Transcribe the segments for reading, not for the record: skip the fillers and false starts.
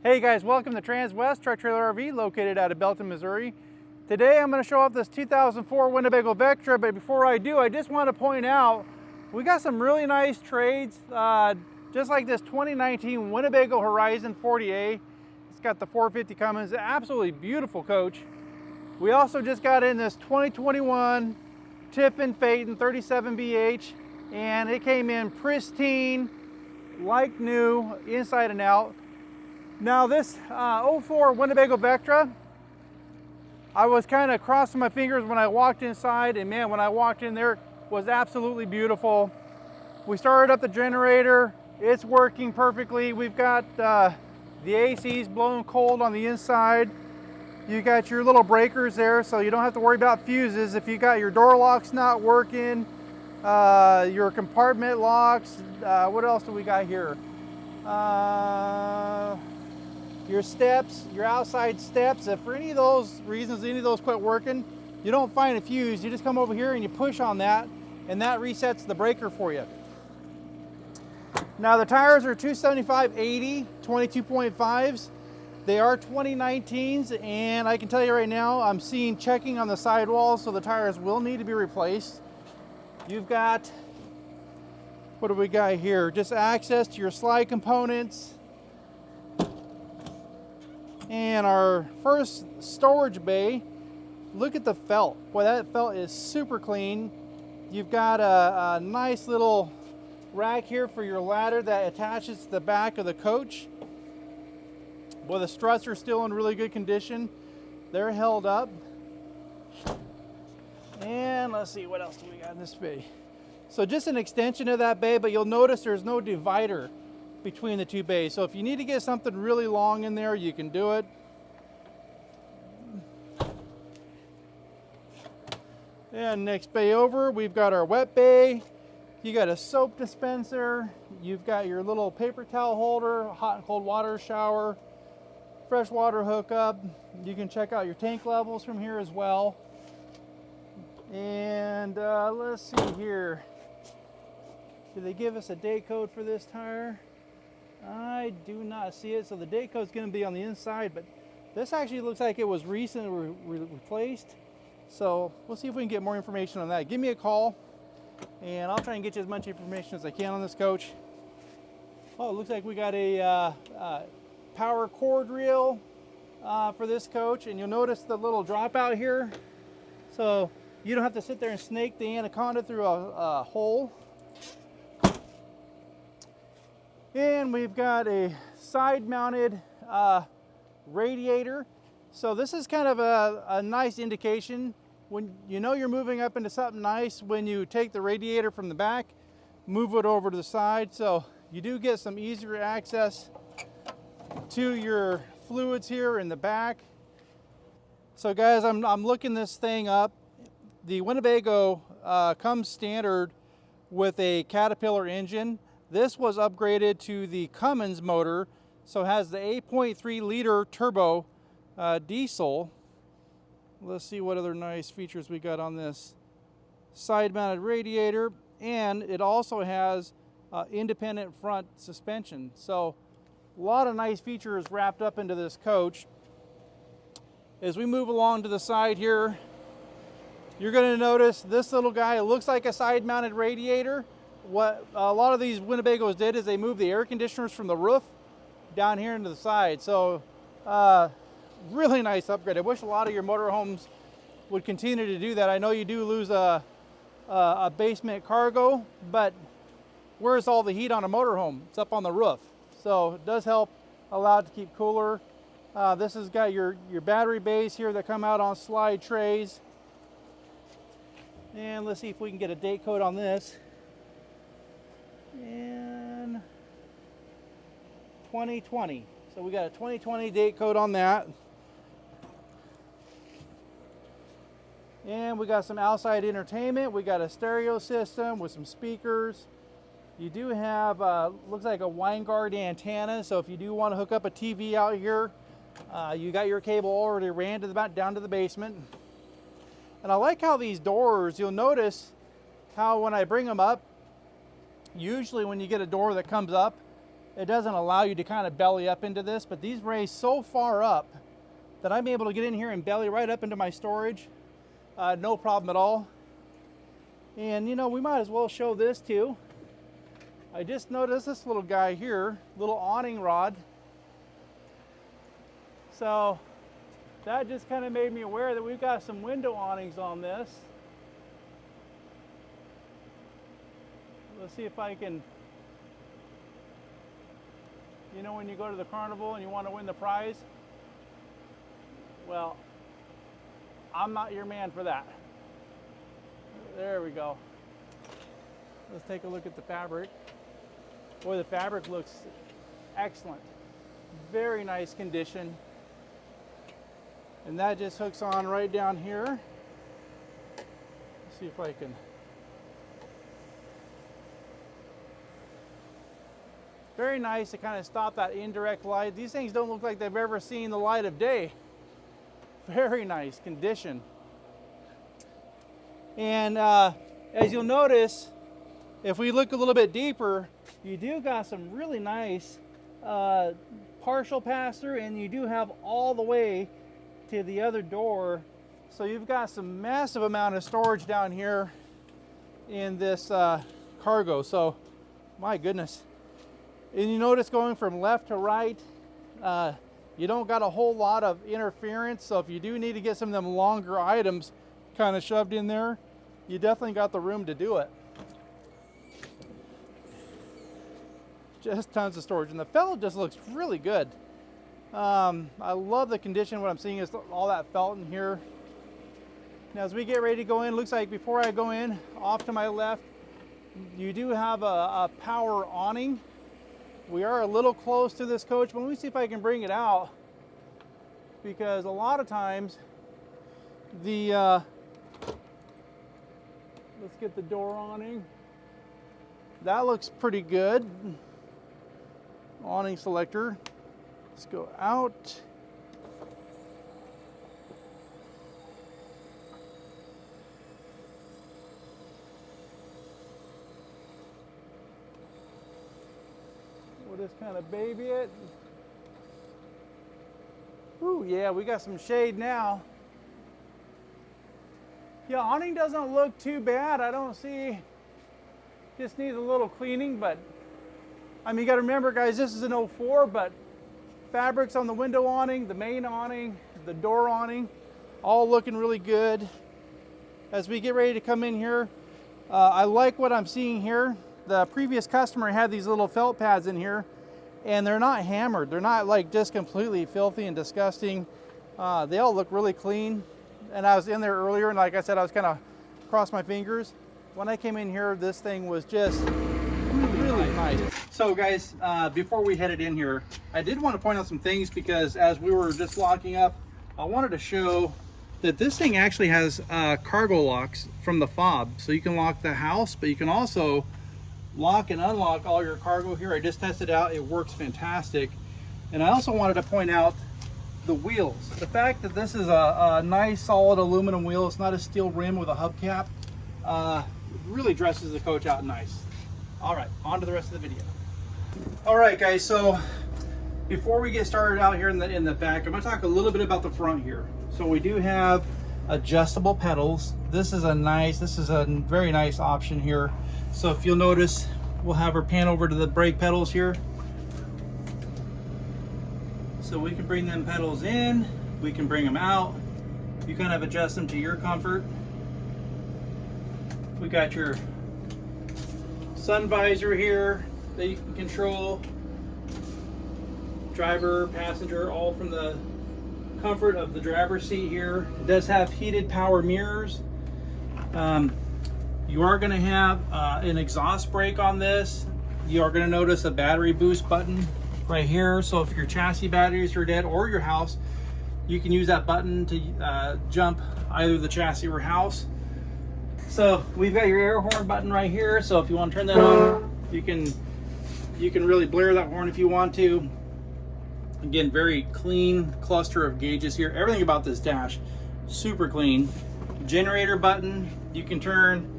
Hey guys, welcome to Transwest Truck Trailer RV located out of Belton, Missouri. Today I'm going to show off this 2004 Winnebago Vectra, but before I do, I just want to point out we got some really nice trades, just like this 2019 Winnebago Horizon 40A. It's got the 450 Cummins, absolutely beautiful coach. We also just got in this 2021 Tiffin Phaeton 37BH, and it came in pristine, like new, inside and out. Now this 04 Winnebago Vectra, I was kind of crossing my fingers when I walked inside, and man, when I walked in there, it was absolutely beautiful. We started up the generator, it's working perfectly. We've got the AC's blowing cold on the inside. You got your little breakers there, so you don't have to worry about fuses. If you got your door locks not working, your compartment locks, what else do we got here? Your steps, your outside steps, if for any of those reasons, any of those quit working, you don't find a fuse, you just come over here and you push on that, and that resets the breaker for you. Now the tires are 275/80, 22.5s. They are 2019s, and I can tell you right now, I'm seeing checking on the sidewalls, so the tires will need to be replaced. You've got, what do we got here? Just access to your slide components. And our first storage bay, look at the felt. Boy, that felt is super clean. You've got a nice little rack here for your ladder that attaches to the back of the coach. Boy, the struts are still in really good condition. They're held up. And let's see, what else do we got in this bay? So just an extension of that bay, but you'll notice there's no divider between the two bays. So if you need to get something really long in there, you can do it. And next bay over, we've got our wet bay. You got a soap dispenser. You've got your little paper towel holder, hot and cold water shower, fresh water hookup. You can check out your tank levels from here as well. And let's see here. Did they give us a day code for this tire? I do not see it, so the day code is going to be on the inside, but this actually looks like it was recently replaced. So we'll see if we can get more information on that. Give me a call, and I'll try and get you as much information as I can on this coach. Oh, it looks like we got a power cord reel for this coach, and you'll notice the little dropout here. So you don't have to sit there and snake the Anaconda through a hole. And we've got a side-mounted radiator. So this is kind of a nice indication when you know you're moving up into something nice, when you take the radiator from the back, move it over to the side. So you do get some easier access to your fluids here in the back. So guys, I'm looking this thing up. The Winnebago comes standard with a Caterpillar engine. This was upgraded to the Cummins motor, so it has the 8.3 liter turbo diesel. Let's see what other nice features we got on this. Side-mounted radiator, and it also has independent front suspension. So a lot of nice features wrapped up into this coach. As we move along to the side here, you're going to notice this little guy. It looks like a side-mounted radiator. What a lot of these Winnebagos did is they moved the air conditioners from the roof down here into the side. So really nice upgrade. I wish a lot of your motorhomes would continue to do that. I know you do lose a basement cargo, but where's all the heat on a motorhome? It's up on the roof. So it does help allow it to keep cooler. This has got your battery bays here that come out on slide trays. And let's see if we can get a date code on this. And 2020. So we got a 2020 date code on that. And we got some outside entertainment. We got a stereo system with some speakers. You do have, looks like a wine guard antenna. So if you do want to hook up a TV out here, you got your cable already ran to down to the basement. And I like how these doors, you'll notice how when I bring them up, usually when you get a door that comes up, it doesn't allow you to kind of belly up into this, but these raise so far up that I'm able to get in here and belly right up into my storage. No problem at all. And you know, we might as well show this too. I just noticed this little guy here, little awning rod. So that just kind of made me aware that we've got some window awnings on this. Let's see if I can, you know, when you go to the carnival and you want to win the prize? Well, I'm not your man for that. There we go. Let's take a look at the fabric. Boy, the fabric looks excellent. Very nice condition. And that just hooks on right down here. Let's see if I can. Very nice to kind of stop that indirect light. These things don't look like they've ever seen the light of day. Very nice condition. And as you'll notice, if we look a little bit deeper, you do got some really nice partial pass-through, and you do have all the way to the other door. So you've got some massive amount of storage down here in this cargo. So my goodness. And you notice going from left to right, you don't got a whole lot of interference. So if you do need to get some of them longer items kind of shoved in there, you definitely got the room to do it. Just tons of storage, and the felt just looks really good. I love the condition. What I'm seeing is all that felt in here. Now as we get ready to go in, looks like before I go in, off to my left, you do have a power awning. We are a little close to this coach, but let me see if I can bring it out, because a lot of times the let's get the door awning. That looks pretty good. Awning selector. Let's go out. We'll just kind of baby it. Ooh, yeah, we got some shade now. Yeah, awning doesn't look too bad. I don't see, just needs a little cleaning, but I mean, you gotta remember guys, this is an 04, but fabrics on the window awning, the main awning, the door awning, all looking really good. As we get ready to come in here, I like what I'm seeing here. The previous customer had these little felt pads in here, and they're not hammered. They're not like just completely filthy and disgusting. They all look really clean. And I was in there earlier, and like I said, I was kind of crossed my fingers. When I came in here, this thing was just really nice. So guys, before we headed in here, I did want to point out some things, because as we were just locking up, I wanted to show that this thing actually has cargo locks from the fob. So you can lock the house, but you can also lock and unlock all your cargo here. I just tested it out. It works fantastic. And I also wanted to point out the wheels. The fact that this is a nice solid aluminum wheel, it's not a steel rim with a hubcap, really dresses the coach out nice. All right, on to the rest of the video. All right guys, so before we get started out here in the back, I'm going to talk a little bit about the front here. So we do have adjustable pedals. This is a very nice option here. So if you'll notice, we'll have her pan over to the brake pedals here. So we can bring them pedals in, we can bring them out. You kind of adjust them to your comfort. We got your sun visor here that you can control. Driver, passenger, all from the comfort of the driver's seat here. It does have heated power mirrors. You are going to have an exhaust brake on this. You are going to notice a battery boost button right here. So if your chassis batteries are dead, or your house, you can use that button to jump either the chassis or house. So we've got your air horn button right here. So if you want to turn that on, you can really blare that horn if you want to. Again, very clean cluster of gauges here. Everything about this dash, super clean. Generator button, you can turn,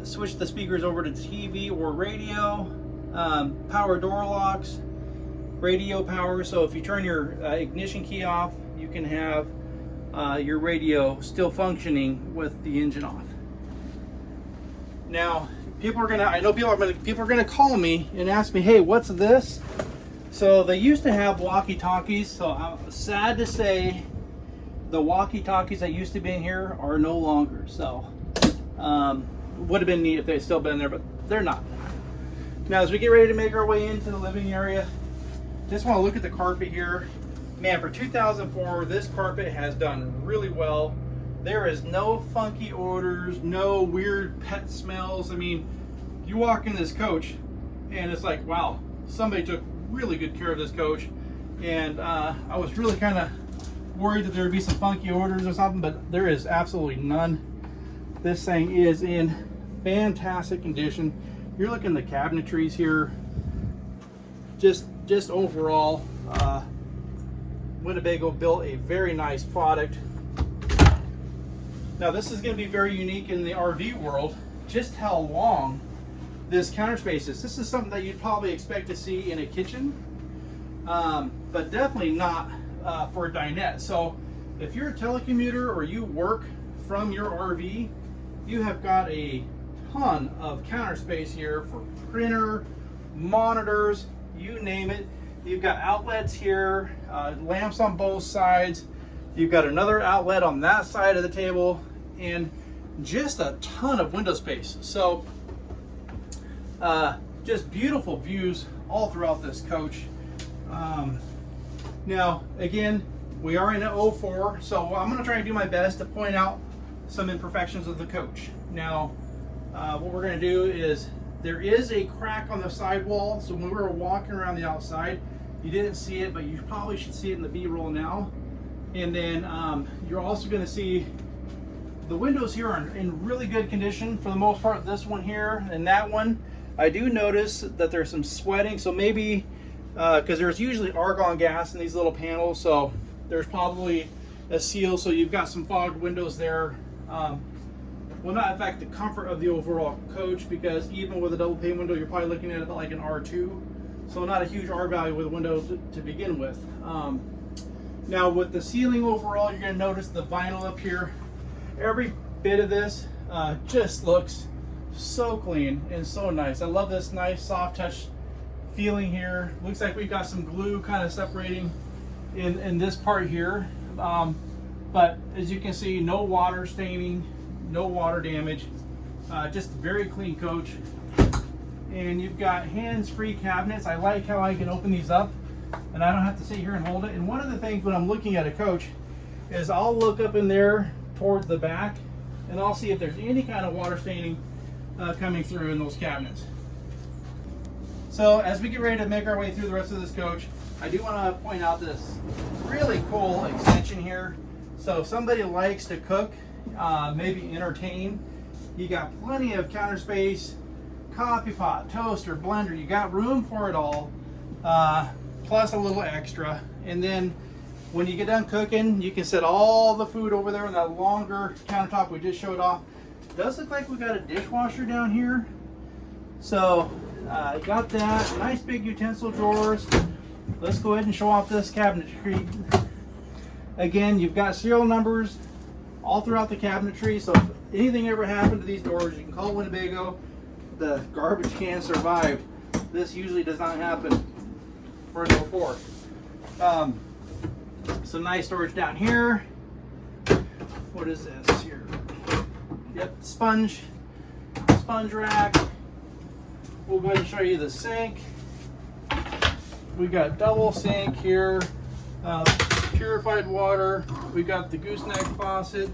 switch the speakers over to TV or radio. power door locks, radio power. So if you turn your ignition key off, you can have your radio still functioning with the engine off. Now, I know people are gonna call me and ask me, hey, what's this? So they used to have walkie-talkies. So I'm sad to say the walkie-talkies that used to be in here are no longer. So would have been neat if they'd still been there, but they're not. Now, as we get ready to make our way into the living area, just want to look at the carpet here. Man, for 2004, this carpet has done really well. There is no funky odors, no weird pet smells. I mean, you walk in this coach and it's like, wow, somebody took really good care of this coach. And I was really kind of worried that there would be some funky odors or something, but there is absolutely none. This thing is in fantastic condition. You're looking at the cabinetries here. Just overall, Winnebago built a very nice product. Now, this is going to be very unique in the RV world, just how long this counter space is. This is something that you'd probably expect to see in a kitchen, but definitely not for a dinette. So if you're a telecommuter or you work from your RV, you have got a ton of counter space here for printer, monitors, you name it. You've got outlets here, lamps on both sides. You've got another outlet on that side of the table, and just a ton of window space. So just beautiful views all throughout this coach. Now, again, we are in an 04, so I'm gonna try and do my best to point out some imperfections of the coach. Now, what we're gonna do is, there is a crack on the sidewall, so when we were walking around the outside, you didn't see it, but you probably should see it in the B-roll now. And then you're also gonna see the windows here are in really good condition for the most part. This one here and that one, I do notice that there's some sweating, so maybe, because there's usually argon gas in these little panels, so there's probably a seal, so you've got some fogged windows there. Will not affect the comfort of the overall coach, because even with a double pane window, you're probably looking at it like an R2, so not a huge R value with windows to begin with. Now, with the ceiling overall, you're going to notice the vinyl up here. Every bit of this just looks so clean and so nice. I love this nice soft touch feeling here. Looks like we've got some glue kind of separating in this part here, but as you can see, no water staining, no water damage, just a very clean coach. And you've got hands-free cabinets. I like how I can open these up and I don't have to sit here and hold it. And one of the things when I'm looking at a coach is I'll look up in there towards the back and I'll see if there's any kind of water staining coming through in those cabinets. So as we get ready to make our way through the rest of this coach, I do want to point out this really cool extension here. So if somebody likes to cook, maybe entertain, you got plenty of counter space, coffee pot, toaster, blender, you got room for it all, plus a little extra. And then when you get done cooking, you can set all the food over there on that longer countertop we just showed off. It does look like we got a dishwasher down here. So you got that, nice big utensil drawers. Let's go ahead and show off this cabinetry. Again, you've got serial numbers all throughout the cabinetry, so if anything ever happened to these doors, you can call Winnebago. The garbage can survived. This usually does not happen for no 04. Some nice storage down here. What is this here? Yep, sponge rack. We'll go ahead and show you the sink. We got double sink here, purified water. We got the gooseneck faucet.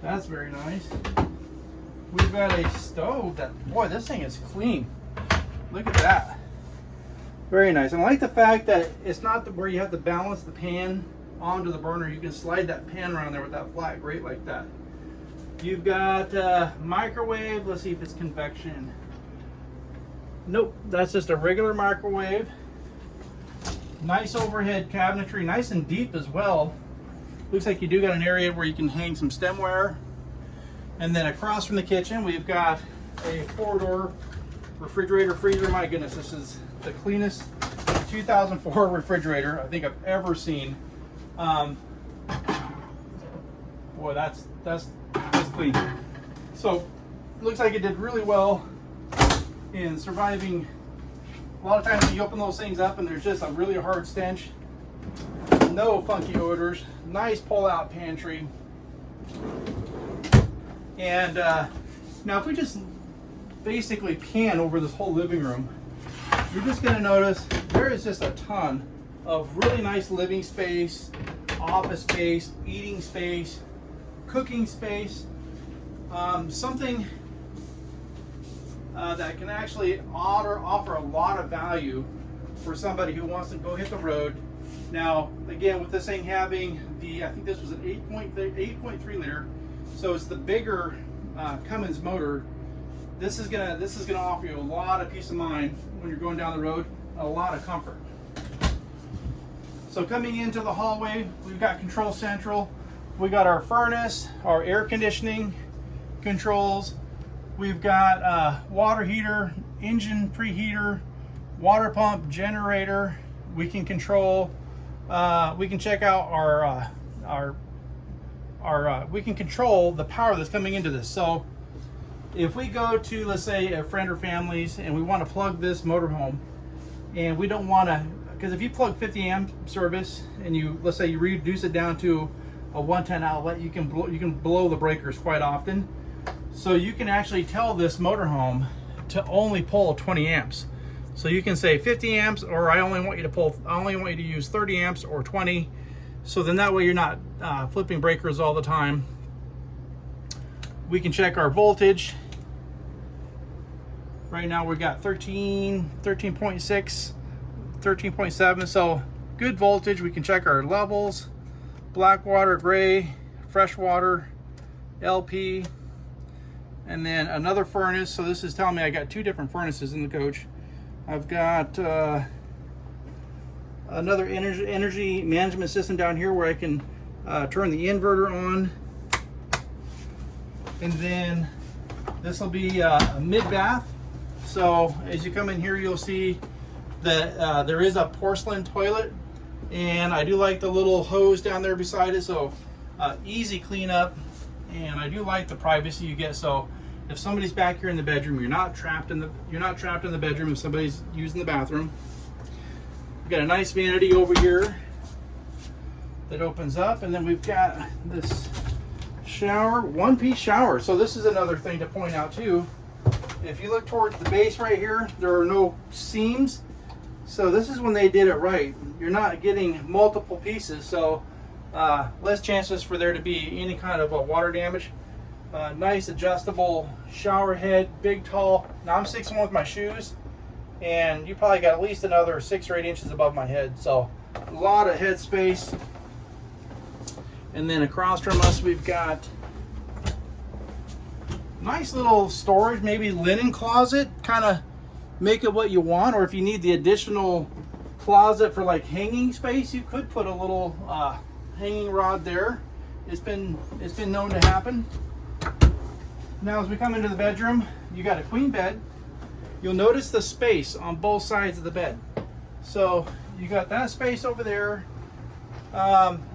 That's very nice. We've got a stove that, boy, this thing is clean. Look at that. Very nice. And I like the fact that it's not where you have to balance the pan onto the burner. You can slide that pan around there with that flat grate like that. You've got microwave. Let's see if it's convection. Nope, that's just a regular microwave. Nice overhead cabinetry, nice and deep as well. Looks like you do got an area where you can hang some stemware. And then across from the kitchen, we've got a 4-door refrigerator, freezer. My goodness, this is the cleanest 2004 refrigerator I think I've ever seen. Boy, that's clean. So it looks like it did really well in surviving. A lot of times when you open those things up and there's just a really hard stench. No funky odors. Nice pull-out pantry. And now if we just basically pan over this whole living room, you're just going to notice there is just a ton of really nice living space, office space, eating space, cooking space, something that can actually offer a lot of value for somebody who wants to go hit the road. Now, again, with this thing having the, I think this was an 8.3 liter, so it's the bigger Cummins motor. This is gonna offer you a lot of peace of mind when you're going down the road, a lot of comfort. So coming into the hallway, we've got Control Central. We got our furnace, our air conditioning controls. We've got water heater, engine preheater, water pump, generator. We can control. We can check out we can control the power that's coming into this. So if we go to, let's say, a friend or family's and we want to plug this motorhome, and we don't want to, because if you plug 50 amp service and you, let's say, you reduce it down to a 110 outlet, you can blow the breakers quite often. So you can actually tell this motorhome to only pull 20 amps. So you can say 50 amps, or I only want you to use 30 amps or 20. So then that way you're not flipping breakers all the time. We can check our voltage. Right now we've got 13.6, 13.7, so good voltage. We can check our levels, black water, gray, fresh water, LP, and then another furnace. So this is telling me I got two different furnaces in the coach. I've got another energy management system down here where I can turn the inverter on. And then this will be a mid-bath. So as you come in here, you'll see that there is a porcelain toilet, and I do like the little hose down there beside it. So easy cleanup, and I do like the privacy you get. So if somebody's back here in the bedroom, you're not trapped in the bedroom if somebody's using the bathroom. We've got a nice vanity over here that opens up, and then we've got this shower, one-piece shower. So this is another thing to point out too. If you look towards the base right here, there are no seams. So this is when they did it right. You're not getting multiple pieces, so less chances for there to be any kind of water damage. Nice adjustable shower head, big, tall. Now I'm 6'1" with my shoes, and you probably got at least another 6 or 8 inches above my head. So a lot of head space. And then across from us, we've got nice little storage, maybe linen closet. Kind of make it what you want, or if you need the additional closet for like hanging space, you could put a little hanging rod there. It's been known to happen. Now as we come into the bedroom, you got a queen bed. You'll notice the space on both sides of the bed. So you got that space over there.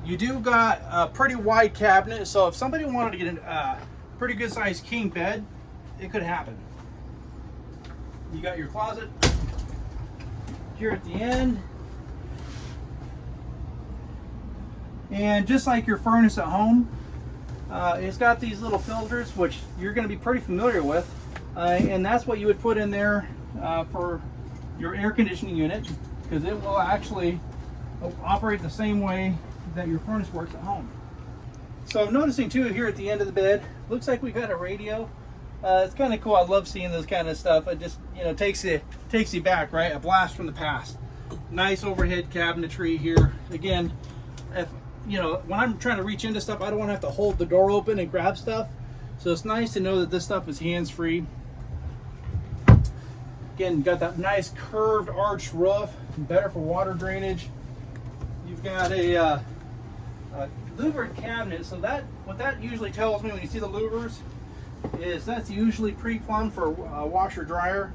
You do got a pretty wide cabinet, so if somebody wanted to get a pretty good sized king bed, it could happen. You got your closet here at the end. And just like your furnace at home, it's got these little filters, which you're going to be pretty familiar with. And that's what you would put in there for your air conditioning unit, because it will actually operate the same way that your furnace works at home. So I'm noticing too here at the end of the bed, looks like we got a radio. It's kind of cool. I love seeing this kind of stuff. It just, you know, takes you back, right? A blast from the past. Nice overhead cabinetry here. Again, if you know, when I'm trying to reach into stuff, I don't want to have to hold the door open and grab stuff. So it's nice to know that this stuff is hands-free. Again, got that nice curved arched roof, better for water drainage. You've got a louvered cabinet. So that, what that usually tells me when you see the louvers is that's usually pre-plumbed for washer dryer.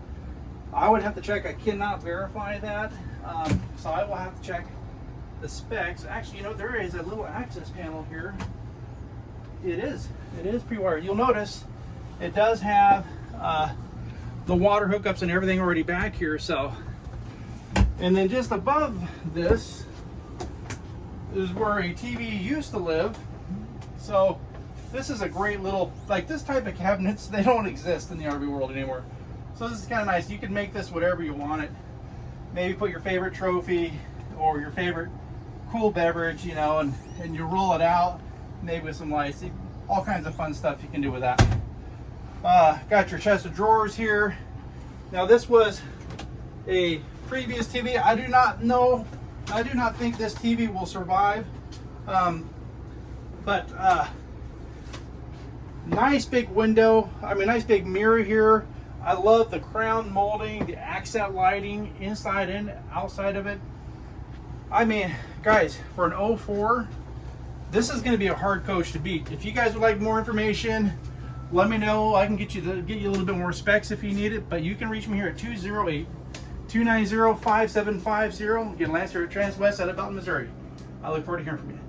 I would have to check. I cannot verify that. So I will have to check the specs. Actually, you know, there is a little access panel here. It is pre-wired. You'll notice it does have the water hookups and everything already back here. So, and then just above this is where a TV used to live. So this is a great little, like this type of cabinets, they don't exist in the RV world anymore. So this is kind of nice. You can make this whatever you want it. Maybe put your favorite trophy or your favorite cool beverage, you know, and you roll it out, maybe with some lights. All kinds of fun stuff you can do with that. Got your chest of drawers here. Now this was a previous TV. I do not think this TV will survive. But nice big window. I mean, nice big mirror here. I love the crown molding, the accent lighting inside and outside of it. I mean, guys, for an 04, this is going to be a hard coach to beat. If you guys would like more information, let me know. I can get you a little bit more specs if you need it. But you can reach me here at 208-290-5750. Get Lance here at Transwest out of Belton, Missouri. I look forward to hearing from you.